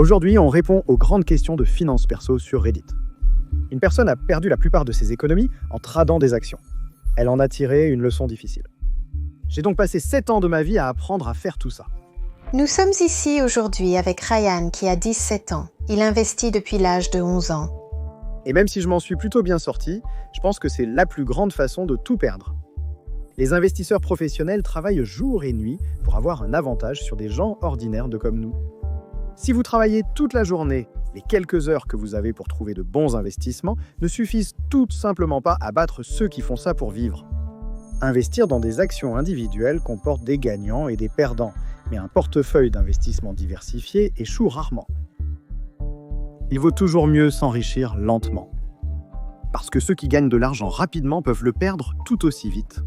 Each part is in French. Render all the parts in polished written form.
Aujourd'hui, on répond aux grandes questions de finances perso sur Reddit. Une personne a perdu la plupart de ses économies en tradant des actions. Elle en a tiré une leçon difficile. J'ai donc passé 7 ans de ma vie à apprendre à faire tout ça. Nous sommes ici aujourd'hui avec Ryan qui a 17 ans. Il investit depuis l'âge de 11 ans. Et même si je m'en suis plutôt bien sorti, je pense que c'est la plus grande façon de tout perdre. Les investisseurs professionnels travaillent jour et nuit pour avoir un avantage sur des gens ordinaires comme nous. Si vous travaillez toute la journée, les quelques heures que vous avez pour trouver de bons investissements ne suffisent tout simplement pas à battre ceux qui font ça pour vivre. Investir dans des actions individuelles comporte des gagnants et des perdants, mais un portefeuille d'investissement diversifié échoue rarement. Il vaut toujours mieux s'enrichir lentement. Parce que ceux qui gagnent de l'argent rapidement peuvent le perdre tout aussi vite.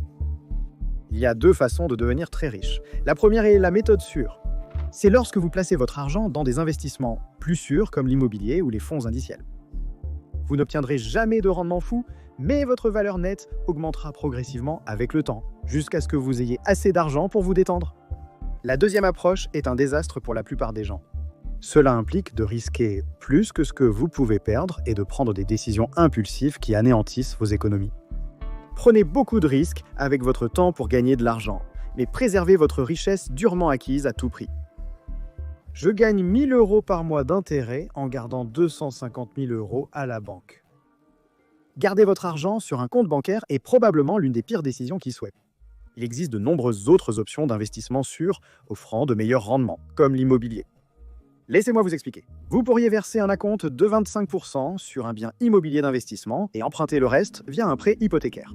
Il y a 2 façons de devenir très riche. La première est la méthode sûre. C'est lorsque vous placez votre argent dans des investissements plus sûrs comme l'immobilier ou les fonds indiciels. Vous n'obtiendrez jamais de rendement fou, mais votre valeur nette augmentera progressivement avec le temps, jusqu'à ce que vous ayez assez d'argent pour vous détendre. La deuxième approche est un désastre pour la plupart des gens. Cela implique de risquer plus que ce que vous pouvez perdre et de prendre des décisions impulsives qui anéantissent vos économies. Prenez beaucoup de risques avec votre temps pour gagner de l'argent, mais préservez votre richesse durement acquise à tout prix. Je gagne 1 000 € par mois d'intérêt en gardant 250 000 € à la banque. Garder votre argent sur un compte bancaire est probablement l'une des pires décisions qui soit. Il existe de nombreuses autres options d'investissement sûres offrant de meilleurs rendements, comme l'immobilier. Laissez-moi vous expliquer. Vous pourriez verser un acompte de 25% sur un bien immobilier d'investissement et emprunter le reste via un prêt hypothécaire.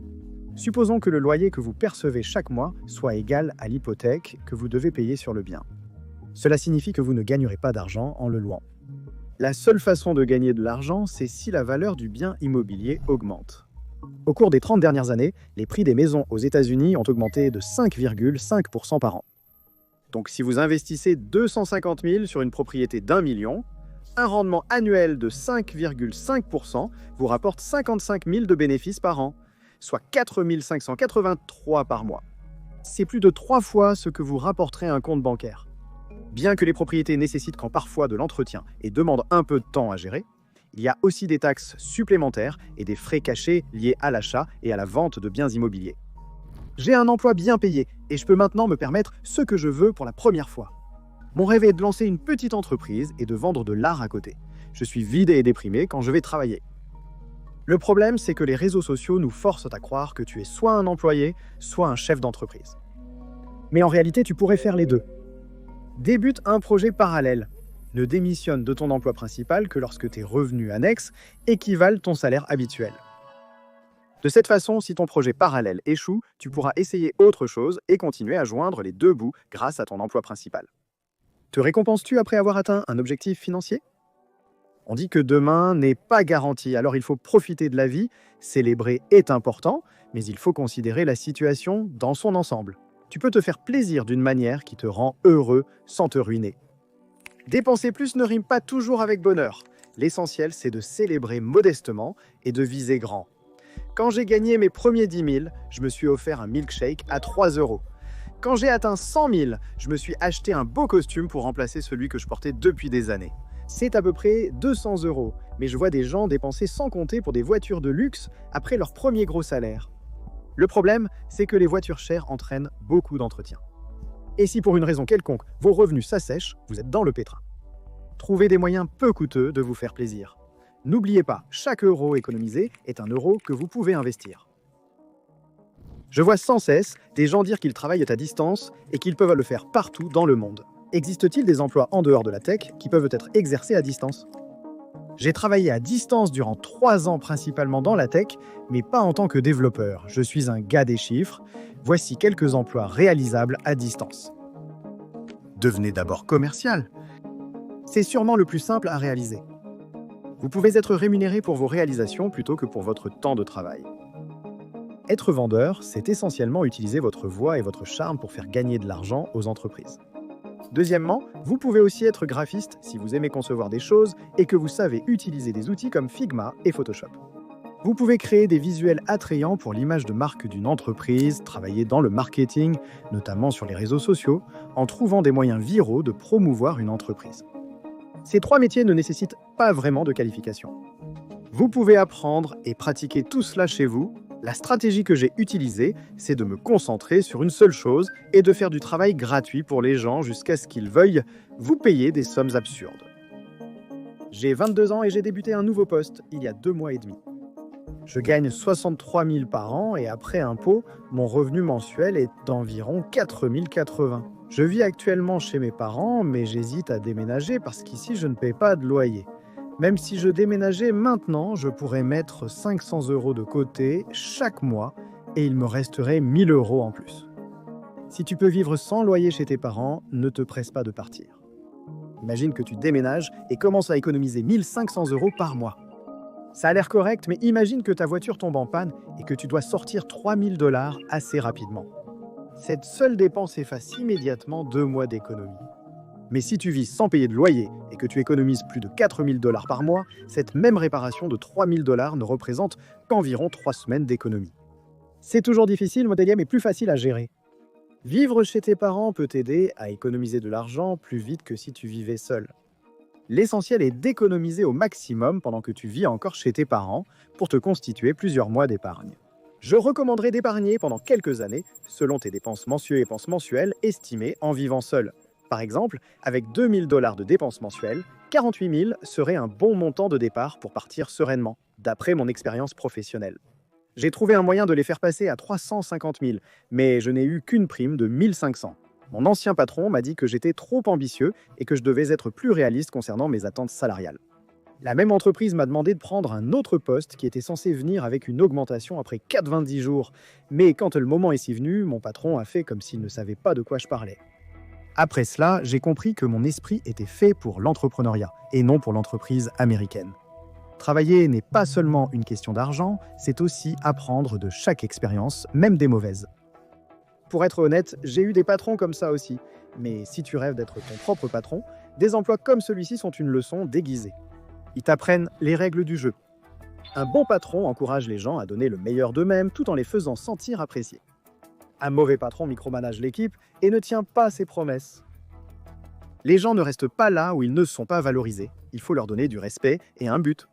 Supposons que le loyer que vous percevez chaque mois soit égal à l'hypothèque que vous devez payer sur le bien. Cela signifie que vous ne gagnerez pas d'argent en le louant. La seule façon de gagner de l'argent, c'est si la valeur du bien immobilier augmente. Au cours des 30 dernières années, les prix des maisons aux États-Unis ont augmenté de 5,5% par an. Donc si vous investissez 250 000 sur une propriété d'1 million, un rendement annuel de 5,5% vous rapporte 55 000 de bénéfices par an, soit 4 583 par mois. C'est plus de 3 fois ce que vous rapporterait un compte bancaire. Bien que les propriétés nécessitent parfois de l'entretien et demandent un peu de temps à gérer, il y a aussi des taxes supplémentaires et des frais cachés liés à l'achat et à la vente de biens immobiliers. J'ai un emploi bien payé et je peux maintenant me permettre ce que je veux pour la première fois. Mon rêve est de lancer une petite entreprise et de vendre de l'art à côté. Je suis vide et déprimé quand je vais travailler. Le problème, c'est que les réseaux sociaux nous forcent à croire que tu es soit un employé, soit un chef d'entreprise. Mais en réalité, tu pourrais faire les deux. Débute un projet parallèle. Ne démissionne de ton emploi principal que lorsque tes revenus annexes équivalent ton salaire habituel. De cette façon, si ton projet parallèle échoue, tu pourras essayer autre chose et continuer à joindre les 2 bouts grâce à ton emploi principal. Te récompenses-tu après avoir atteint un objectif financier ? On dit que demain n'est pas garanti, alors il faut profiter de la vie. Célébrer est important, mais il faut considérer la situation dans son ensemble. Tu peux te faire plaisir d'une manière qui te rend heureux sans te ruiner. Dépenser plus ne rime pas toujours avec bonheur. L'essentiel, c'est de célébrer modestement et de viser grand. Quand j'ai gagné mes premiers 10 000, je me suis offert un milkshake à 3 €. Quand j'ai atteint 100 000, je me suis acheté un beau costume pour remplacer celui que je portais depuis des années. C'est à peu près 200 €, mais je vois des gens dépenser sans compter pour des voitures de luxe après leur premier gros salaire. Le problème, c'est que les voitures chères entraînent beaucoup d'entretien. Et si pour une raison quelconque, vos revenus s'assèchent, vous êtes dans le pétrin. Trouvez des moyens peu coûteux de vous faire plaisir. N'oubliez pas, chaque euro économisé est un euro que vous pouvez investir. Je vois sans cesse des gens dire qu'ils travaillent à distance et qu'ils peuvent le faire partout dans le monde. Existe-t-il des emplois en dehors de la tech qui peuvent être exercés à distance ? J'ai travaillé à distance durant 3 ans principalement dans la tech, mais pas en tant que développeur. Je suis un gars des chiffres. Voici quelques emplois réalisables à distance. Devenez d'abord commercial. C'est sûrement le plus simple à réaliser. Vous pouvez être rémunéré pour vos réalisations plutôt que pour votre temps de travail. Être vendeur, c'est essentiellement utiliser votre voix et votre charme pour faire gagner de l'argent aux entreprises. Deuxièmement, vous pouvez aussi être graphiste si vous aimez concevoir des choses et que vous savez utiliser des outils comme Figma et Photoshop. Vous pouvez créer des visuels attrayants pour l'image de marque d'une entreprise, travailler dans le marketing, notamment sur les réseaux sociaux, en trouvant des moyens viraux de promouvoir une entreprise. Ces 3 métiers ne nécessitent pas vraiment de qualification. Vous pouvez apprendre et pratiquer tout cela chez vous. La stratégie que j'ai utilisée, c'est de me concentrer sur une seule chose et de faire du travail gratuit pour les gens jusqu'à ce qu'ils veuillent vous payer des sommes absurdes. J'ai 22 ans et j'ai débuté un nouveau poste il y a 2 mois et demi. Je gagne 63 000 par an et après impôt, mon revenu mensuel est d'environ 4 080. Je vis actuellement chez mes parents, mais j'hésite à déménager parce qu'ici je ne paie pas de loyer. Même si je déménageais maintenant, je pourrais mettre 500 € de côté chaque mois et il me resterait 1 000 € en plus. Si tu peux vivre sans loyer chez tes parents, ne te presse pas de partir. Imagine que tu déménages et commences à économiser 1 500 € par mois. Ça a l'air correct, mais imagine que ta voiture tombe en panne et que tu dois sortir 3 000 $ assez rapidement. Cette seule dépense efface immédiatement 2 mois d'économie. Mais si tu vis sans payer de loyer et que tu économises plus de 4 000 $ par mois, cette même réparation de 3 000 $ ne représente qu'environ 3 semaines d'économie. C'est toujours difficile, modèle mais plus facile à gérer. Vivre chez tes parents peut t'aider à économiser de l'argent plus vite que si tu vivais seul. L'essentiel est d'économiser au maximum pendant que tu vis encore chez tes parents pour te constituer plusieurs mois d'épargne. Je recommanderais d'épargner pendant quelques années selon tes dépenses mensuelles estimées en vivant seul. Par exemple, avec 2 000 $ de dépenses mensuelles, 48 000 serait un bon montant de départ pour partir sereinement, d'après mon expérience professionnelle. J'ai trouvé un moyen de les faire passer à 350 000, mais je n'ai eu qu'une prime de 1 500. Mon ancien patron m'a dit que j'étais trop ambitieux et que je devais être plus réaliste concernant mes attentes salariales. La même entreprise m'a demandé de prendre un autre poste qui était censé venir avec une augmentation après 90 jours. Mais quand le moment est si venu, mon patron a fait comme s'il ne savait pas de quoi je parlais. Après cela, j'ai compris que mon esprit était fait pour l'entrepreneuriat et non pour l'entreprise américaine. Travailler n'est pas seulement une question d'argent, c'est aussi apprendre de chaque expérience, même des mauvaises. Pour être honnête, j'ai eu des patrons comme ça aussi. Mais si tu rêves d'être ton propre patron, des emplois comme celui-ci sont une leçon déguisée. Ils t'apprennent les règles du jeu. Un bon patron encourage les gens à donner le meilleur d'eux-mêmes tout en les faisant sentir appréciés. Un mauvais patron micromanage l'équipe et ne tient pas ses promesses. Les gens ne restent pas là où ils ne sont pas valorisés. Il faut leur donner du respect et un but.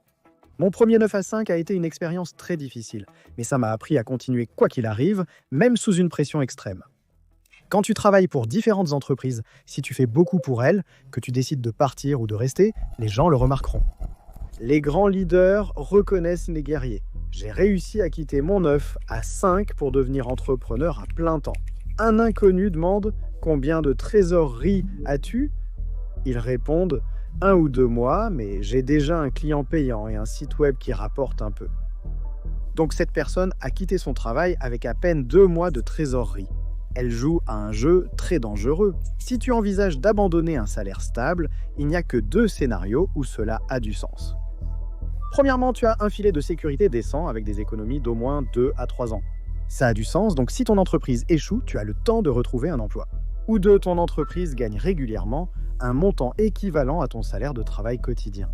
Mon premier 9 à 5 a été une expérience très difficile, mais ça m'a appris à continuer quoi qu'il arrive, même sous une pression extrême. Quand tu travailles pour différentes entreprises, si tu fais beaucoup pour elles, que tu décides de partir ou de rester, les gens le remarqueront. Les grands leaders reconnaissent les guerriers. J'ai réussi à quitter mon 9 à 5 pour devenir entrepreneur à plein temps. Un inconnu demande « Combien de trésorerie as-tu » Ils répondent « 1 ou 2 mois, mais j'ai déjà un client payant et un site web qui rapporte un peu. » Donc cette personne a quitté son travail avec à peine 2 mois de trésorerie. Elle joue à un jeu très dangereux. Si tu envisages d'abandonner un salaire stable, il n'y a que 2 scénarios où cela a du sens. Premièrement, tu as un filet de sécurité décent avec des économies d'au moins 2 à 3 ans. Ça a du sens, donc si ton entreprise échoue, tu as le temps de retrouver un emploi. Ou 2, ton entreprise gagne régulièrement un montant équivalent à ton salaire de travail quotidien.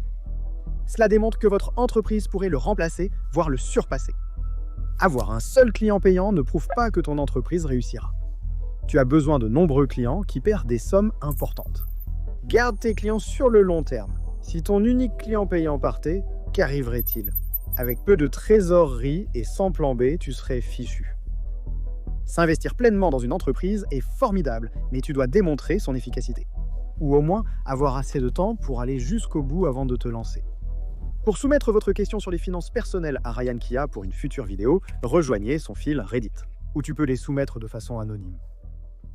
Cela démontre que votre entreprise pourrait le remplacer, voire le surpasser. Avoir un seul client payant ne prouve pas que ton entreprise réussira. Tu as besoin de nombreux clients qui perdent des sommes importantes. Garde tes clients sur le long terme. Si ton unique client payant partait, qu'arriverait-il ? Avec peu de trésorerie et sans plan B, tu serais fichu. S'investir pleinement dans une entreprise est formidable, mais tu dois démontrer son efficacité. Ou au moins avoir assez de temps pour aller jusqu'au bout avant de te lancer. Pour soumettre votre question sur les finances personnelles à Ryan Kia pour une future vidéo, rejoignez son fil Reddit, où tu peux les soumettre de façon anonyme.